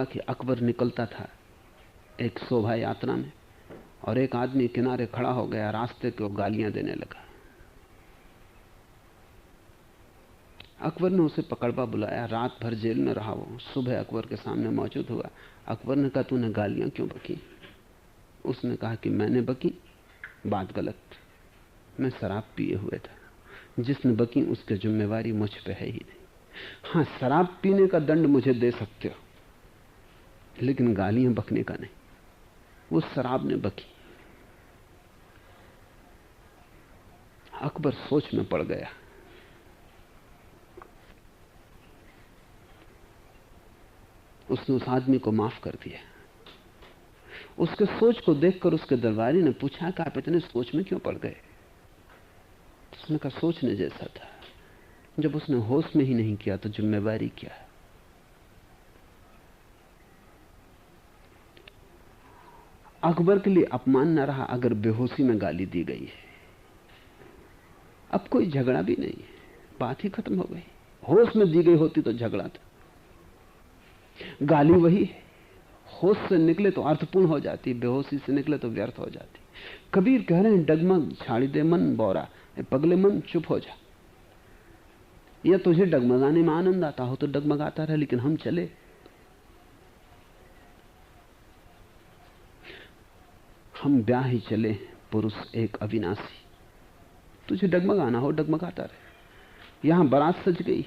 हुआ कि अकबर निकलता था एक शोभा यात्रा में, और एक आदमी किनारे खड़ा हो गया रास्ते को गालियां देने लगा। अकबर ने उसे पकड़वा बुलाया, रात भर जेल में रहा वो, सुबह अकबर के सामने मौजूद हुआ। अकबर ने कहा, तूने गालियां क्यों बकी? उसने कहा कि मैंने बकी, बात गलत, मैं शराब पिए हुए था। जिसने बकी उसकी जिम्मेवारी मुझ पे है ही नहीं। हाँ, शराब पीने का दंड मुझे दे सकते हो, लेकिन गालियां बकने का नहीं। वो शराब ने बकी। अकबर सोच में पड़ गया। उसने उस आदमी को माफ कर दिया। उसके सोच को देखकर उसके दरबारी ने पूछा कि आप इतने सोच में क्यों पड़ गए? उसने कहा, सोचने जैसा था। जब उसने होश में ही नहीं किया तो जिम्मेवारी क्या है? अकबर के लिए अपमान न रहा अगर बेहोशी में गाली दी गई है। अब कोई झगड़ा भी नहीं है, बात ही खत्म हो गई। होश में दी गई होती तो झगड़ा था। गाली वही है, होश से निकले तो अर्थपूर्ण हो जाती, बेहोशी से निकले तो व्यर्थ हो जाती। कबीर कह रहे हैं, डगमग छाड़ी दे मन बोरा, पगले मन चुप हो जा। या तुझे डगमगाने में आनंद आता हो तो डगमगाता रहे, लेकिन हम चले। हम ब्याह ही चले, पुरुष एक अविनाशी। तुझे डगमगाना हो डगमगाता रहे। यहां बारात सज गई,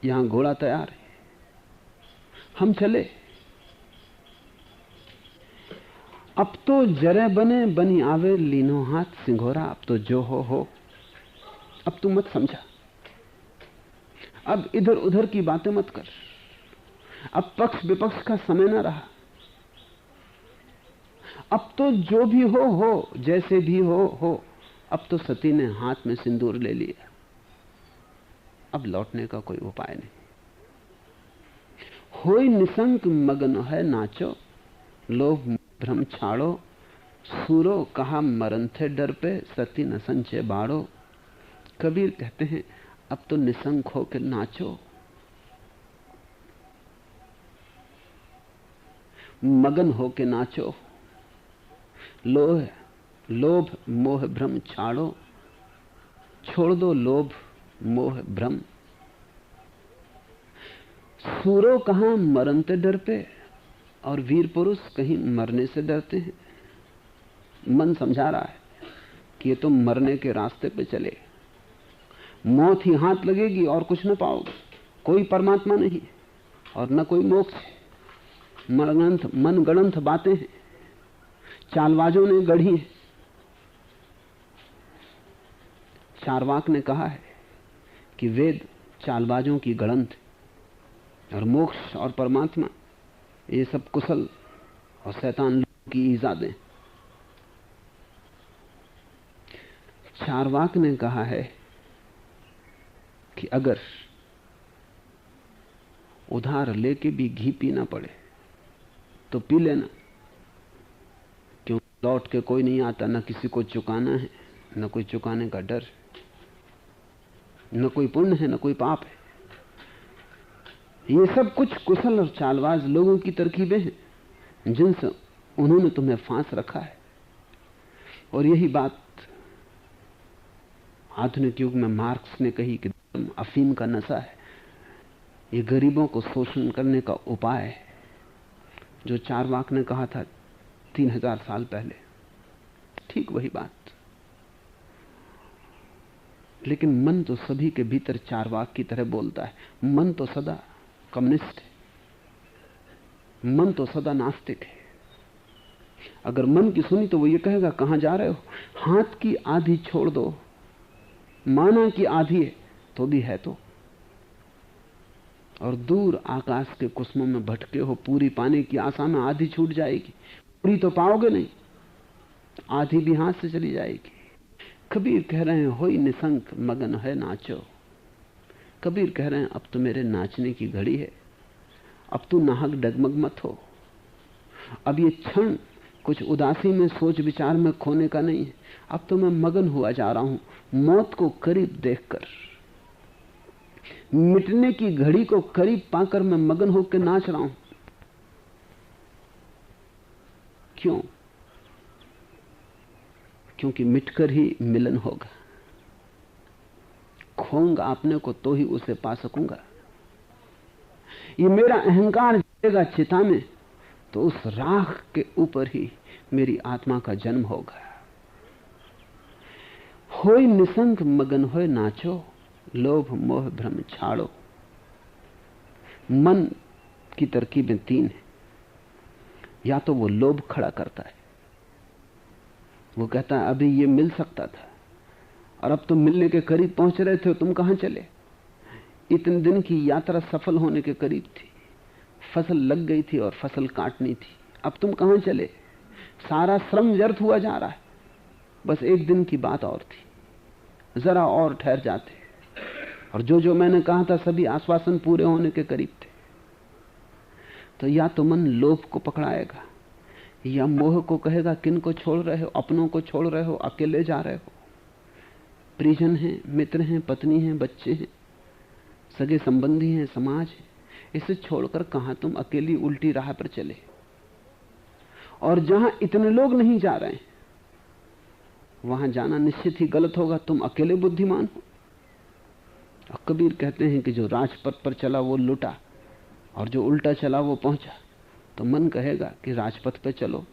यहां घोड़ा तैयार है, हम चले। अब तो जरे बने बनी आवे, लीनो हाथ सिंघोरा। अब तो जो हो, अब तू मत समझा। अब इधर उधर की बातें मत कर। अब पक्ष विपक्ष का समय ना रहा। अब तो जो भी हो, जैसे भी हो। अब तो सती ने हाथ में सिंदूर ले लिया, अब लौटने का कोई उपाय नहीं। होई निसंक मगन है नाचो, लोभ भ्रम छाड़ो। सूरो कहा मरन थे डर पे, सती न संचे बाड़ो। कबीर कहते हैं, अब तो निसंक होकर नाचो, मगन होकर नाचो। लोभ मोह भ्रम छाड़ो, छोड़ दो लोभ मोह भ्रम। सूरो कहां मरन ते डर पे, और वीर पुरुष कहीं मरने से डरते हैं। मन समझा रहा है कि ये तो मरने के रास्ते पे चले, मौत ही हाथ लगेगी और कुछ न पाओगे। कोई परमात्मा नहीं और न कोई मोक्ष है। मनगढ़ंत बातें हैं, चालबाजों ने गढ़ी है। चारवाक ने कहा है कि वेद चालबाजों की गढ़ंत है, और मोक्ष और परमात्मा ये सब कुशल और शैतान की ईजादें। चारवाक ने कहा है कि अगर उधार लेके भी घी पीना पड़े तो पी लेना, क्यों लौट के कोई नहीं आता, न किसी को चुकाना है, न कोई चुकाने का डर, न कोई पुण्य है न कोई पाप है। ये सब कुछ कुशल और चालबाज लोगों की तरकीबें हैं जिनसे उन्होंने तुम्हें फांस रखा है। और यही बात आधुनिक युग में मार्क्स ने कही कि अफीम का नशा है, ये गरीबों को शोषण करने का उपाय है, जो चारवाक ने कहा था 3000 साल पहले। ठीक वही बात। लेकिन मन तो सभी के भीतर चारवाक की तरह बोलता है। मन तो सदा कम्युनिस्ट है, मन तो सदा नास्तिक है। अगर मन की सुनी तो वो ये कहेगा, कहां जा रहे हो? हाथ की आधी छोड़ दो, माना कि आधी है तो भी है तो। और दूर आकाश के कुसुमों में भटके हो, पूरी पाने की आशा में आधी छूट जाएगी, पूरी तो पाओगे नहीं, आधी भी हाथ से चली जाएगी। कबीर कह रहे हैं, होई निसंक मगन है नाचो। कबीर कह रहे हैं, अब तो मेरे नाचने की घड़ी है, अब तू नाहक डगमग मत हो। अब ये क्षण कुछ उदासी में सोच विचार में खोने का नहीं है। अब तो मैं मगन हुआ जा रहा हूं, मौत को करीब देखकर, मिटने की घड़ी को करीब पाकर मैं मगन होकर नाच रहा हूं। क्यों? क्योंकि मिटकर ही मिलन होगा। खोऊंगा अपने को तो ही उसे पा सकूंगा। ये मेरा अहंकार जलेगा चिता में तो उस राख के ऊपर ही मेरी आत्मा का जन्म होगा। होय निसंग मगन होय नाचो, लोभ मोह भ्रम छाड़ो। मन की तरकीबें तीन है। या तो वो लोभ खड़ा करता है, वो कहता है अभी ये मिल सकता था और अब तुम मिलने के करीब पहुंच रहे थे, तुम कहां चले? इतने दिन की यात्रा सफल होने के करीब थी, फसल लग गई थी और फसल काटनी थी, अब तुम कहां चले? सारा श्रम व्यर्थ हुआ जा रहा है। बस एक दिन की बात और थी, जरा और ठहर जाते और जो जो मैंने कहा था सभी आश्वासन पूरे होने के करीब थे। तो या तो मन लोभ को पकड़ाएगा या मोह को कहेगा किन को छोड़ रहे हो? अपनों को छोड़ रहे हो, अकेले जा रहे हो। परिजन हैं, मित्र हैं, पत्नी हैं, बच्चे हैं, सगे संबंधी हैं, समाज है, इसे छोड़कर कहां तुम अकेली उल्टी राह पर चले? और जहां इतने लोग नहीं जा रहे हैं वहां जाना निश्चित ही गलत होगा। तुम अकेले बुद्धिमान हो। और कबीर कहते हैं कि जो राजपथ पर चला वो लुटा और जो उल्टा चला वो पहुंचा। तो मन कहेगा कि राजपथ पे चलो,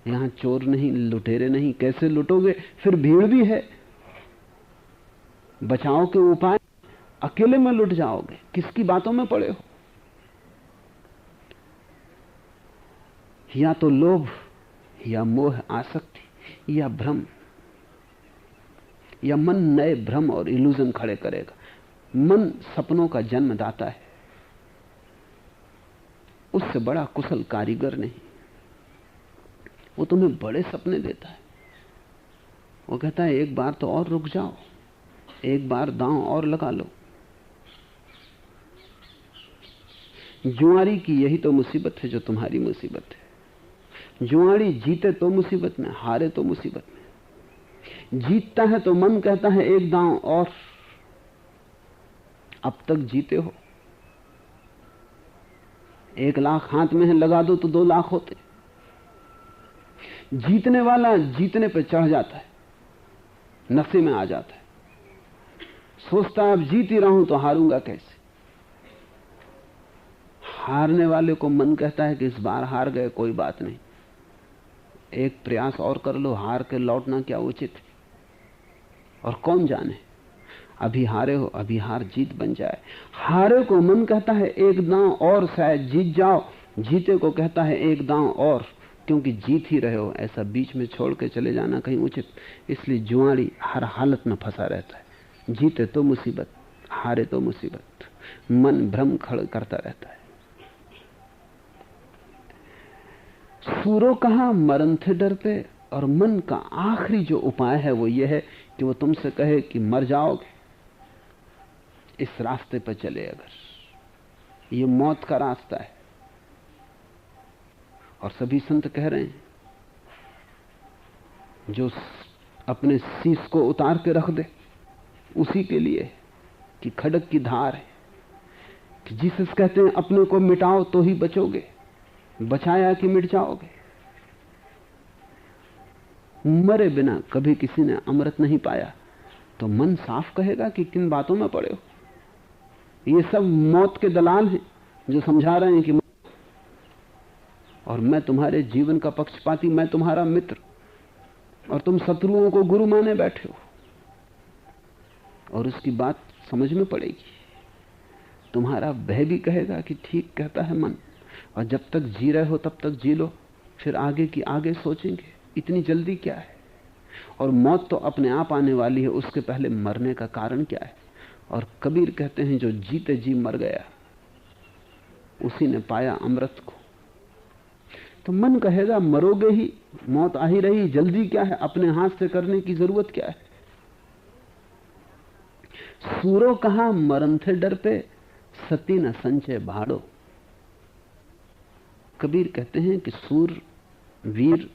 यहां चोर नहीं, लुटेरे नहीं, कैसे लुटोगे? फिर भीड़ भी है, बचाव के उपाय, अकेले में लुट जाओगे, किसकी बातों में पड़े हो? या तो लोभ या मोह, आसक्ति या भ्रम, या मन नए भ्रम और इल्यूजन खड़े करेगा। मन सपनों का जन्मदाता है, उससे बड़ा कुशल कारीगर नहीं। वो तुम्हें बड़े सपने देता है। वो कहता है एक बार तो और रुक जाओ, एक बार दांव और लगा लो। जुआरी की यही तो मुसीबत है जो तुम्हारी मुसीबत है। जुआरी जीते तो मुसीबत में, हारे तो मुसीबत में। जीतता है तो मन कहता है एक दांव और, अब तक जीते हो, 1 लाख हाथ में है, लगा दो तो 2 लाख होते। जीतने वाला जीतने पर चढ़ जाता है, नशे में आ जाता है, सोचता है अब जीत ही रहा हूं तो हारूंगा कैसे। हारने वाले को मन कहता है कि इस बार हार गए, कोई बात नहीं, एक प्रयास और कर लो, हार के लौटना क्या उचित। और कौन जाने, अभी हारे हो, अभी हार जीत बन जाए। हारे को मन कहता है एक दांव और, शायद जीत जाओ। जीते को कहता है एक दांव और, क्योंकि जीत ही रहे हो, ऐसा बीच में छोड़ के चले जाना कहीं उचित। इसलिए जुआड़ी हर हालत में फंसा रहता है। जीते तो मुसीबत, हारे तो मुसीबत। मन भ्रम खड़ करता रहता है। सूरो कहा मरण थे डर पे, और मन का आखिरी जो उपाय है वो ये है कि वो तुमसे कहे कि मर जाओगे इस रास्ते पर चले। अगर ये मौत का रास्ता है, और सभी संत कह रहे हैं जो अपने शीश को उतार के रख दे उसी के लिए कि खड़क की धार है। कि जीसस कहते हैं अपने को मिटाओ तो ही बचोगे, बचाया कि मिट जाओगे। मरे बिना कभी किसी ने अमृत नहीं पाया। तो मन साफ कहेगा कि किन बातों में पड़े हो। ये सब मौत के दलाल हैं जो समझा रहे हैं कि और मैं तुम्हारे जीवन का पक्षपाती, मैं तुम्हारा मित्र, और तुम शत्रुओं को गुरु माने बैठे हो। और उसकी बात समझ में पड़ेगी। तुम्हारा भय भी कहेगा कि ठीक कहता है मन, और जब तक जी रहे हो तब तक जी लो, फिर आगे की आगे सोचेंगे, इतनी जल्दी क्या है। और मौत तो अपने आप आने वाली है, उसके पहले मरने का कारण क्या है। और कबीर कहते हैं जो जीते जी मर गया उसी ने पाया अमृत को। तो मन कहेगा मरोगे ही, मौत आ ही रही, जल्दी क्या है, अपने हाथ से करने की जरूरत क्या है। सूरो कहा मरण थे डर पे, सती न संचय भाड़ो। कबीर कहते हैं कि सूर वीर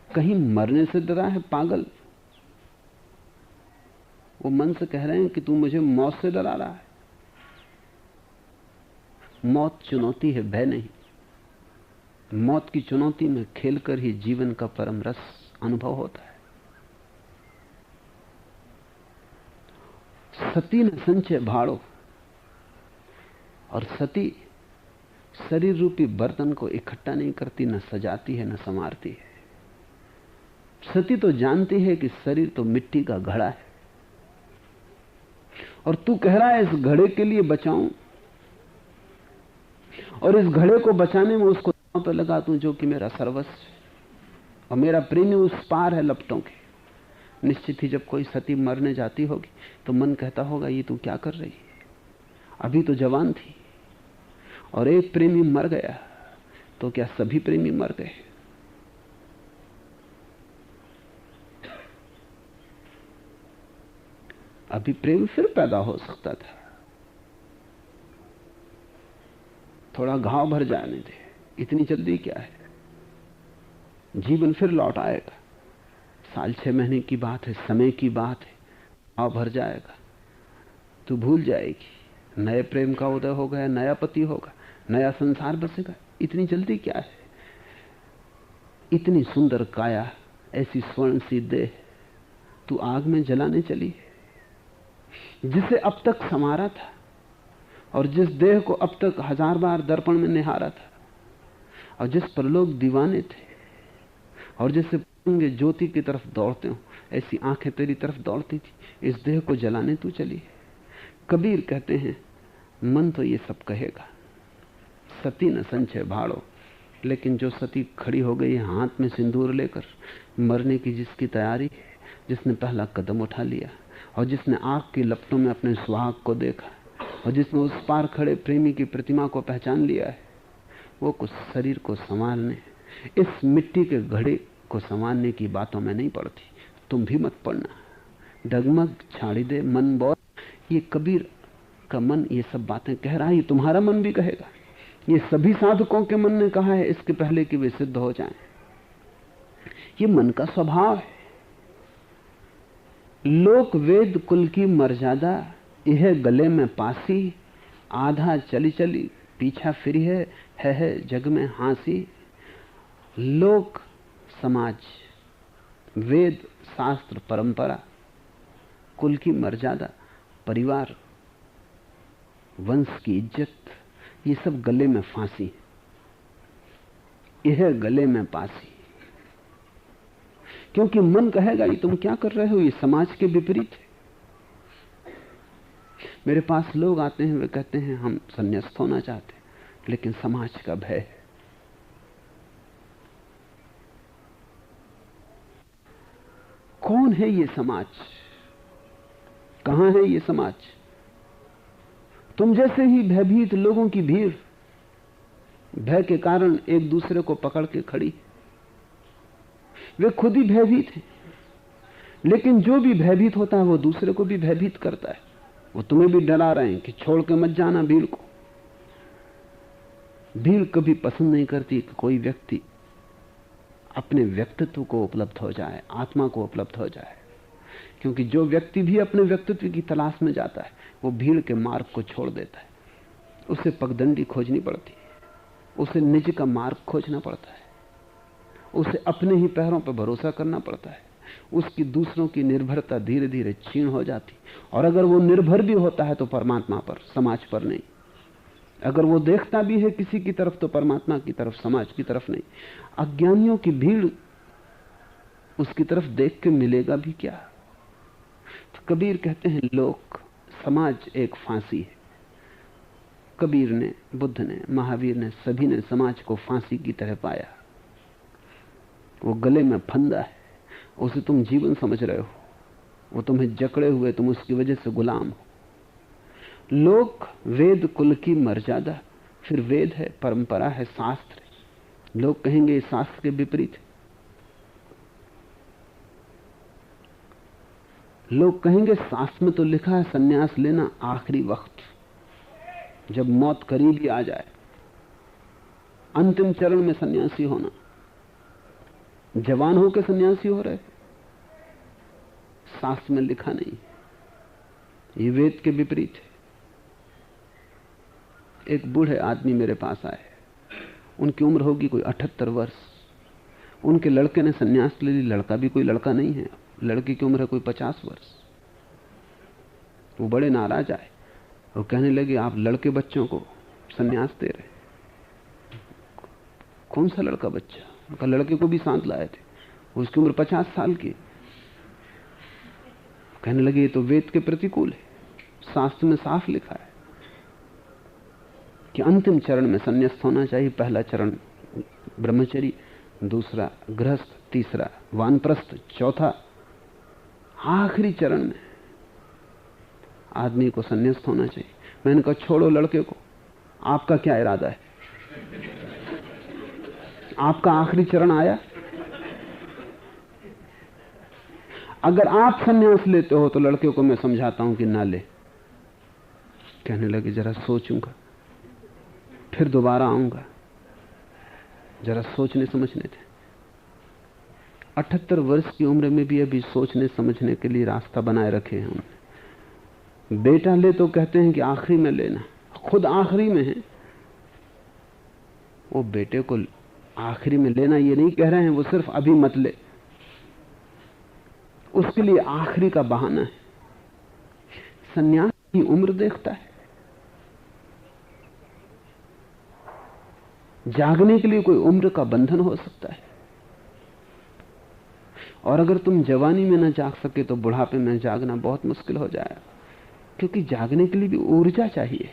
कहीं मरने से डरा है पागल। वो मन से कह रहे हैं कि तू मुझे मौत से डरा रहा है। मौत चुनौती है, भय नहीं। मौत की चुनौती में खेलकर ही जीवन का परम रस अनुभव होता है। सती न संचय भाड़ो, और सती शरीर रूपी बर्तन को इकट्ठा नहीं करती, न सजाती है, न संवारती है। सती तो जानती है कि शरीर तो मिट्टी का घड़ा है, और तू कह रहा है इस घड़े के लिए बचाऊं, और इस घड़े को बचाने में उसको दांव पे लगा दूं जो कि मेरा सर्वस्व है, और मेरा प्रेमी उस पार है लपटों के। निश्चित ही जब कोई सती मरने जाती होगी तो मन कहता होगा ये तू क्या कर रही है, अभी तो जवान थी। और एक प्रेमी मर गया तो क्या सभी प्रेमी मर गए? अभी प्रेम फिर पैदा हो सकता था, थोड़ा घाव भर जाने दे, इतनी जल्दी क्या है? जीवन फिर लौट आएगा। साल 6 महीने की बात है, समय की बात है, घाव भर जाएगा, तू भूल जाएगी। नए प्रेम का उदय हो गया, नया पति होगा, नया संसार बसेगा। इतनी जल्दी क्या है? इतनी सुंदर काया, ऐसी स्वर्ण सी देह, तू आग में जलाने चली है। जिसे अब तक संवारा था और जिस देह को अब तक 1000 बार दर्पण में निहारा था, और जिस पर लोग दीवाने थे, और जैसे ज्योति की तरफ दौड़ते हो ऐसी आंखें तेरी तरफ दौड़ती थी, इस देह को जलाने तू चली है। कबीर कहते हैं मन तो ये सब कहेगा, सती न संचय भाड़ो, लेकिन जो सती खड़ी हो गई है हाथ में सिंदूर लेकर, मरने की जिसकी तैयारी है, जिसने पहला कदम उठा लिया, और जिसने आग की लपटों में अपने सुहाग को देखा, और जिसने उस पार खड़े प्रेमी की प्रतिमा को पहचान लिया है, वो कुछ शरीर को संभालने, इस मिट्टी के घड़े को संभालने की बातों में नहीं पड़ती। तुम भी मत पड़ना। डगमग छाड़ी दे मन बहुत, ये कबीर का मन ये सब बातें कह रहा है, ये तुम्हारा मन भी कहेगा। ये सभी साधकों के मन ने कहा है इसके पहले कि वे सिद्ध हो जाएं। ये मन का स्वभाव है। लोक वेद कुल की मर्यादा, यह गले में पासी, आधा चली चली पीछा फिर है जग में हांसी। लोक समाज, वेद शास्त्र परंपरा, कुल की मर्यादा, परिवार, वंश की इज्जत, ये सब गले में फांसी, यह गले में पासी। क्योंकि मन कहेगा ये तुम क्या कर रहे हो, ये समाज के विपरीत है। मेरे पास लोग आते हैं, वे कहते हैं हम संन्यास्त होना चाहते हैं, लेकिन समाज का भय है। कौन है ये समाज? कहां है ये समाज? तुम जैसे ही भयभीत लोगों की भीड़ भय के कारण एक दूसरे को पकड़ के खड़ी, वे खुद ही भयभीत हैं, लेकिन जो भी भयभीत होता है वो दूसरे को भी भयभीत करता है। वो तुम्हें भी डरा रहे हैं कि छोड़ के मत जाना भीड़ को। भीड़ कभी पसंद नहीं करती कि कोई व्यक्ति अपने व्यक्तित्व को उपलब्ध हो जाए, आत्मा को उपलब्ध हो जाए, क्योंकि जो व्यक्ति भी अपने व्यक्तित्व की तलाश में जाता है वो भीड़ के मार्ग को छोड़ देता है। उसे पगडंडी खोजनी पड़ती है, उसे निज का मार्ग खोजना पड़ता है, उसे अपने ही पैरों पर भरोसा करना पड़ता है। उसकी दूसरों की निर्भरता धीरे धीरे क्षीण हो जाती, और अगर वो निर्भर भी होता है तो परमात्मा पर, समाज पर नहीं। अगर वो देखता भी है किसी की तरफ तो परमात्मा की तरफ, समाज की तरफ नहीं। अज्ञानियों की भीड़ उसकी तरफ देख के मिलेगा भी क्या? तो कबीर कहते हैं लोक समाज एक फांसी है। कबीर ने, बुद्ध ने, महावीर ने, सभी ने समाज को फांसी की तरह पाया। वो गले में फंदा है, उसे तुम जीवन समझ रहे हो, वो तुम्हें जकड़े हुए, तुम उसकी वजह से गुलाम हो। लोक वेद कुल की मर्यादा, फिर वेद है, परंपरा है, शास्त्र है। लोग कहेंगे इस शास्त्र के विपरीत है। लोग कहेंगे शास्त्र में तो लिखा है संन्यास लेना आखिरी वक्त, जब मौत करीब ही आ जाए, अंतिम चरण में सन्यासी होना। जवान होकर सन्यासी हो रहे, शास्त्र में लिखा नहीं, ये वेद के विपरीत है। एक बूढ़े आदमी मेरे पास आए, उनकी उम्र होगी कोई 78 वर्ष। उनके लड़के ने संन्यास ले ली। लड़का भी कोई लड़का नहीं है, लड़के की उम्र है कोई 50 वर्ष। वो बड़े नाराज आए और कहने लगे आप लड़के बच्चों को संन्यास दे रहे। कौन सा लड़का बच्चा? उनका लड़के को भी साथ लाए थे, उसकी उम्र 50 साल की। कहने लगे ये तो वेद के प्रतिकूल है, शास्त्र में साफ लिखा है कि अंतिम चरण में संन्यास्त होना चाहिए। पहला चरण ब्रह्मचर्य, दूसरा गृहस्थ, तीसरा वानप्रस्थ, चौथा आखिरी चरण में आदमी को संन्यास्त होना चाहिए। मैंने कहा छोड़ो लड़के को, आपका क्या इरादा है? आपका आखिरी चरण आया? अगर आप संन्यास लेते हो तो लड़के को मैं समझाता हूं कि ना ले। कहने लगे जरा सोचूंगा, फिर दोबारा आऊंगा, जरा सोचने समझने थे। 78 वर्ष की उम्र में भी अभी सोचने समझने के लिए रास्ता बनाए रखे हैं उन्होंने। बेटा ले तो कहते हैं कि आखिरी में लेना, खुद आखिरी में है। वो बेटे को आखिरी में लेना ये नहीं कह रहे हैं, वो सिर्फ अभी मत ले, उसके लिए आखिरी का बहाना है। सन्यास की उम्र देखता है, जागने के लिए कोई उम्र का बंधन हो सकता है। और अगर तुम जवानी में न जाग सके तो बुढ़ापे में जागना बहुत मुश्किल हो जाएगा, क्योंकि जागने के लिए भी ऊर्जा चाहिए,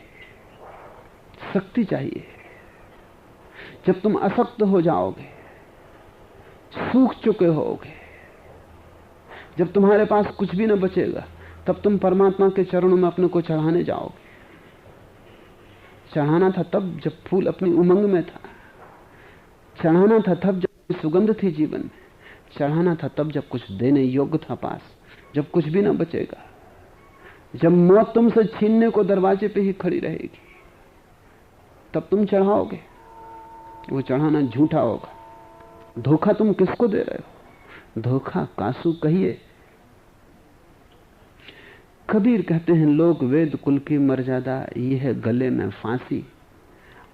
शक्ति चाहिए। जब तुम असक्त हो जाओगे, सूख चुके होगे, जब तुम्हारे पास कुछ भी न बचेगा, तब तुम परमात्मा के चरणों में अपने को चढ़ाने जाओगे। चढ़ाना था तब जब फूल अपनी उमंग में था, चढ़ाना था तब जब सुगंध थी जीवन में, चढ़ाना था तब जब कुछ देने योग्य था पास। जब कुछ भी न बचेगा, जब मौत तुमसे छीनने को दरवाजे पे ही खड़ी रहेगी, तब तुम चढ़ाओगे। वो चढ़ाना झूठा होगा। धोखा तुम किसको दे रहे हो? धोखा कासू कहिए। कबीर कहते हैं लोग वेद कुल की मर्यादा ये है गले में फांसी,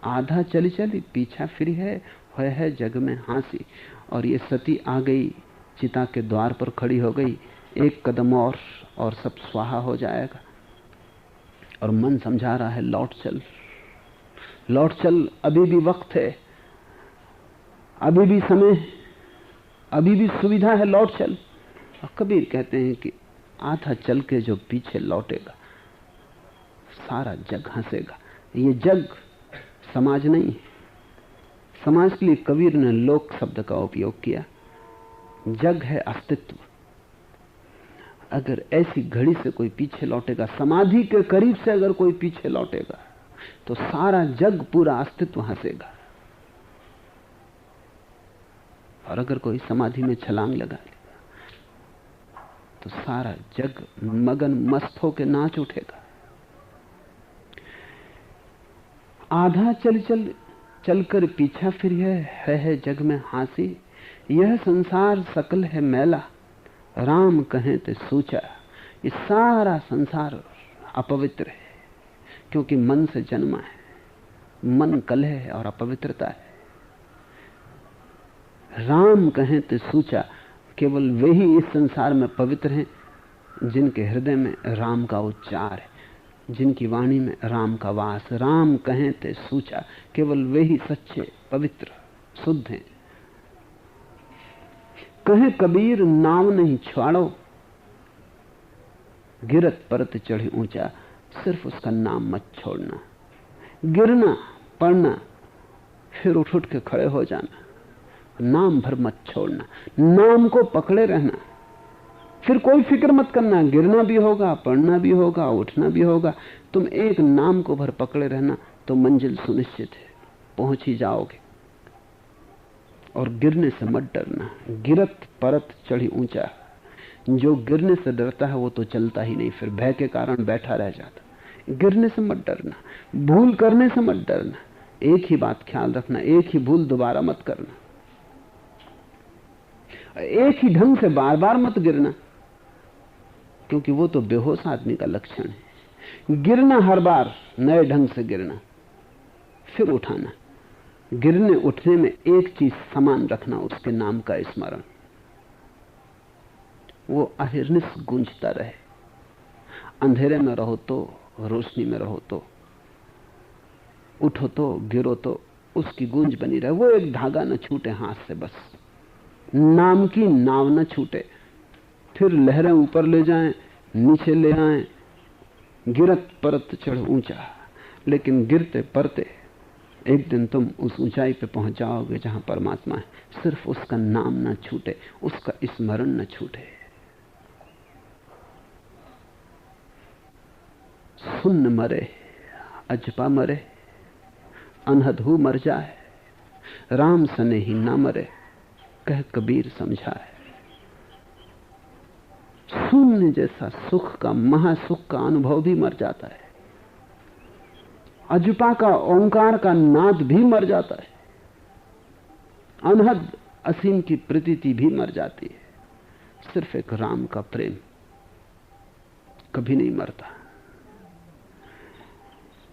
आधा चली चली पीछा फिर है जग में हांसी। और ये सती आ गई, चिता के द्वार पर खड़ी हो गई, एक कदम और सब स्वाहा हो जाएगा। और मन समझा रहा है लौट चल, लौट चल, अभी भी वक्त है, अभी भी समय है, अभी भी सुविधा है, लौट चल। और कबीर कहते हैं कि आधा चल के जो पीछे लौटेगा सारा जग हंसेगा। ये जग समाज नहीं है। समाज के लिए कबीर ने लोक शब्द का उपयोग किया। जग है अस्तित्व। अगर ऐसी घड़ी से कोई पीछे लौटेगा, समाधि के करीब से अगर कोई पीछे लौटेगा, तो सारा जग, पूरा अस्तित्व हंसेगा। और अगर कोई समाधि में छलांग लगा लेगा तो सारा जग मगन मस्त होकर नाच उठेगा। आधा चल चल चलकर पीछा फिर है जग में हांसी। यह संसार सकल है मैला, राम कहें ते सूचा। ये सारा संसार अपवित्र है, क्योंकि मन से जन्मा है। मन कलह है और अपवित्रता है। राम कहें ते सूचा। केवल वे ही इस संसार में पवित्र हैं जिनके हृदय में राम का उच्चार है, जिनकी वाणी में राम का वास। राम कहें ते सूचा, केवल वे ही सच्चे, पवित्र, शुद्ध हैं। कहे कबीर नाव नहीं छाड़ो, गिरत परत चढ़े ऊंचा। सिर्फ उसका नाम मत छोड़ना। गिरना, पड़ना, फिर उठ उठ के खड़े हो जाना, नाम भर मत छोड़ना। नाम को पकड़े रहना, फिर कोई फिक्र मत करना। गिरना भी होगा, पढ़ना भी होगा, उठना भी होगा। तुम एक नाम को भर पकड़े रहना तो मंजिल सुनिश्चित है, पहुंच ही जाओगे। और गिरने से मत डरना। गिरत परत चढ़ी ऊंचा। जो गिरने से डरता है वो तो चलता ही नहीं, फिर भय के कारण बैठा रह जाता। गिरने से मत डरना, भूल करने से मत डरना। एक ही बात ख्याल रखना, एक ही भूल दोबारा मत करना। एक ही ढंग से बार बार मत गिरना, क्योंकि वो तो बेहोश आदमी का लक्षण है। गिरना हर बार नए ढंग से गिरना, फिर उठाना। गिरने उठने में एक चीज समान रखना, उसके नाम का स्मरण। वो अहिर्निश गूंजता रहे। अंधेरे में रहो तो, रोशनी में रहो तो, उठो तो, गिरो तो, उसकी गूंज बनी रहे। वो एक धागा न छूटे हाथ से, बस नाम की नाव न छूटे। फिर लहरें ऊपर ले जाएं, नीचे ले आएं, गिरत परत चढ़ ऊंचा, लेकिन गिरते परते एक दिन तुम उस ऊंचाई पे पहुंच जाओगे जहां परमात्मा है। सिर्फ उसका नाम ना छूटे, उसका स्मरण न छूटे। सुन्न मरे, अजपा मरे, अनहद हु मर जाए, राम सने ही ना मरे, कह कबीर समझाए। शून्य जैसा सुख का, महासुख का अनुभव भी मर जाता है। अजपा का, ओंकार का नाद भी मर जाता है। अनहद असीम की प्रतीति भी मर जाती है। सिर्फ एक राम का प्रेम कभी नहीं मरता।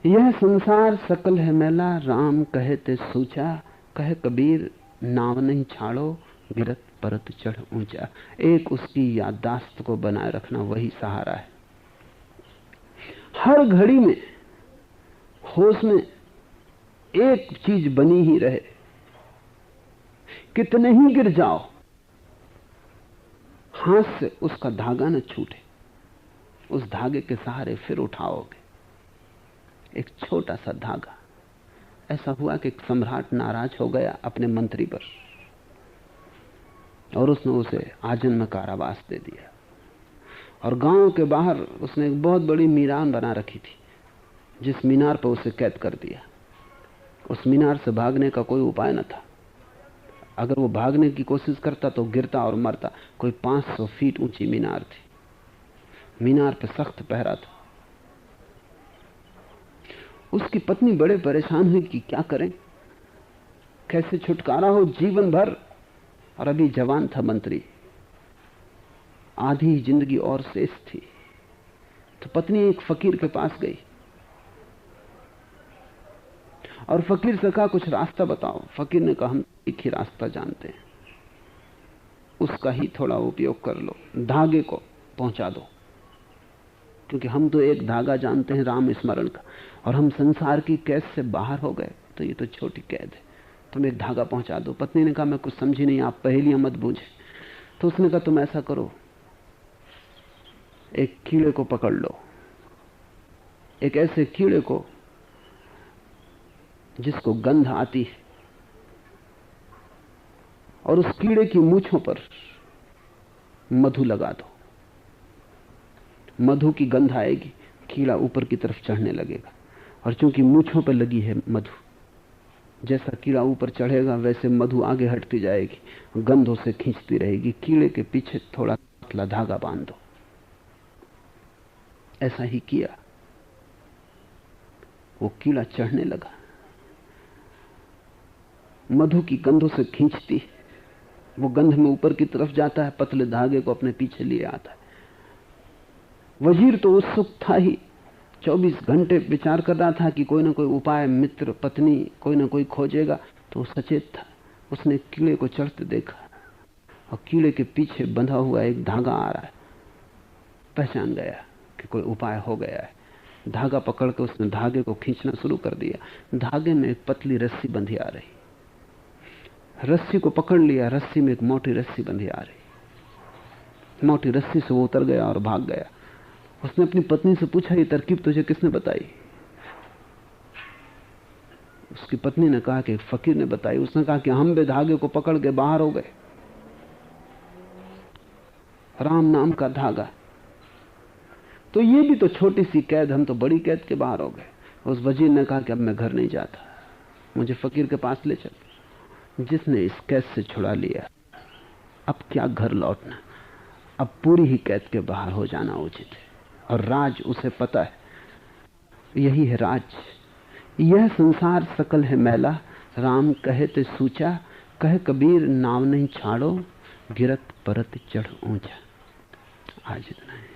यह संसार सकल है मैला, राम कहे ते सूचा, कहे कबीर नाव नहीं छाड़ो, गिरत परत चढ़ ऊंचा। एक उसकी याददाश्त को बनाए रखना, वही सहारा है। हर घड़ी में होश में एक चीज बनी ही रहे। कितने ही गिर जाओ, हाथ से उसका धागा न छूटे। उस धागे के सहारे फिर उठाओगे। एक छोटा सा धागा। ऐसा हुआ कि एक सम्राट नाराज हो गया अपने मंत्री पर, और उसने उसे आजन्म कारावास दे दिया। और गांव के बाहर उसने एक बहुत बड़ी मीनार बना रखी थी, जिस मीनार पर उसे कैद कर दिया। उस मीनार से भागने का कोई उपाय न था। अगर वो भागने की कोशिश करता तो गिरता और मरता। कोई 500 फीट ऊंची मीनार थी। मीनार पे सख्त पहरा था। उसकी पत्नी बड़े परेशान हुई कि क्या करें, कैसे छुटकारा हो जीवन भर। और अभी जवान था मंत्री, आधी जिंदगी और शेष थी। तो पत्नी एक फकीर के पास गई और फकीर से कहा कुछ रास्ता बताओ। फकीर ने कहा हम एक ही रास्ता जानते हैं, उसका ही थोड़ा उपयोग कर लो, धागे को पहुंचा दो। क्योंकि हम तो एक धागा जानते हैं राम स्मरण का, और हम संसार की कैद से बाहर हो गए, तो ये तो छोटी कैद है, तुम एक धागा पहुंचा दो। पत्नी ने कहा मैं कुछ समझी नहीं, आप पहेलियां मत बूझे। तो उसने कहा तुम ऐसा करो, एक कीड़े को पकड़ लो, एक ऐसे कीड़े को जिसको गंध आती है, और उस कीड़े की मूंछों पर मधु लगा दो। मधु की गंध आएगी, कीड़ा ऊपर की तरफ चढ़ने लगेगा। और चूंकि मूंछों पर लगी है मधु, जैसा कीड़ा ऊपर चढ़ेगा वैसे मधु आगे हटती जाएगी, गंध उसे खींचती रहेगी। कीड़े के पीछे थोड़ा पतला धागा बांध दो। ऐसा ही किया। वो कीड़ा चढ़ने लगा, मधु की गंधों से खींचती है, वो गंध में ऊपर की तरफ जाता है, पतले धागे को अपने पीछे लिए आता है। वजीर तो उत्सुक था ही, 24 घंटे विचार कर रहा था कि कोई ना कोई उपाय, मित्र, पत्नी कोई ना कोई खोजेगा। तो सचेत था। उसने कीड़े को चढ़ते देखा, और कीड़े के पीछे बंधा हुआ एक धागा आ रहा है। पहचान गया कि कोई उपाय हो गया है। धागा पकड़ के उसने धागे को खींचना शुरू कर दिया। धागे में एक पतली रस्सी बंधी आ रही, रस्सी को पकड़ लिया। रस्सी में एक मोटी रस्सी बंधी आ रही। मोटी रस्सी से वो उतर गया और भाग गया। उसने अपनी पत्नी से पूछा ये तरकीब तुझे किसने बताई? उसकी पत्नी ने कहा कि फकीर ने बताई। उसने कहा कि हम भी धागे को पकड़ के बाहर हो गए। राम नाम का धागा। तो ये भी तो छोटी सी कैद, हम तो बड़ी कैद के बाहर हो गए। उस वजीर ने कहा कि अब मैं घर नहीं जाता, मुझे फकीर के पास ले चल। जिसने इस कैद से छुड़ा लिया, अब क्या घर लौटना, अब पूरी ही कैद के बाहर हो जाना उचित है। और राज उसे पता है, यही है राज। यह संसार सकल है मैला, राम कहे ते सूचा, कहे कबीर नाव नहीं छाड़ो, गिरत परत चढ़ ऊंचा। आज इतना है।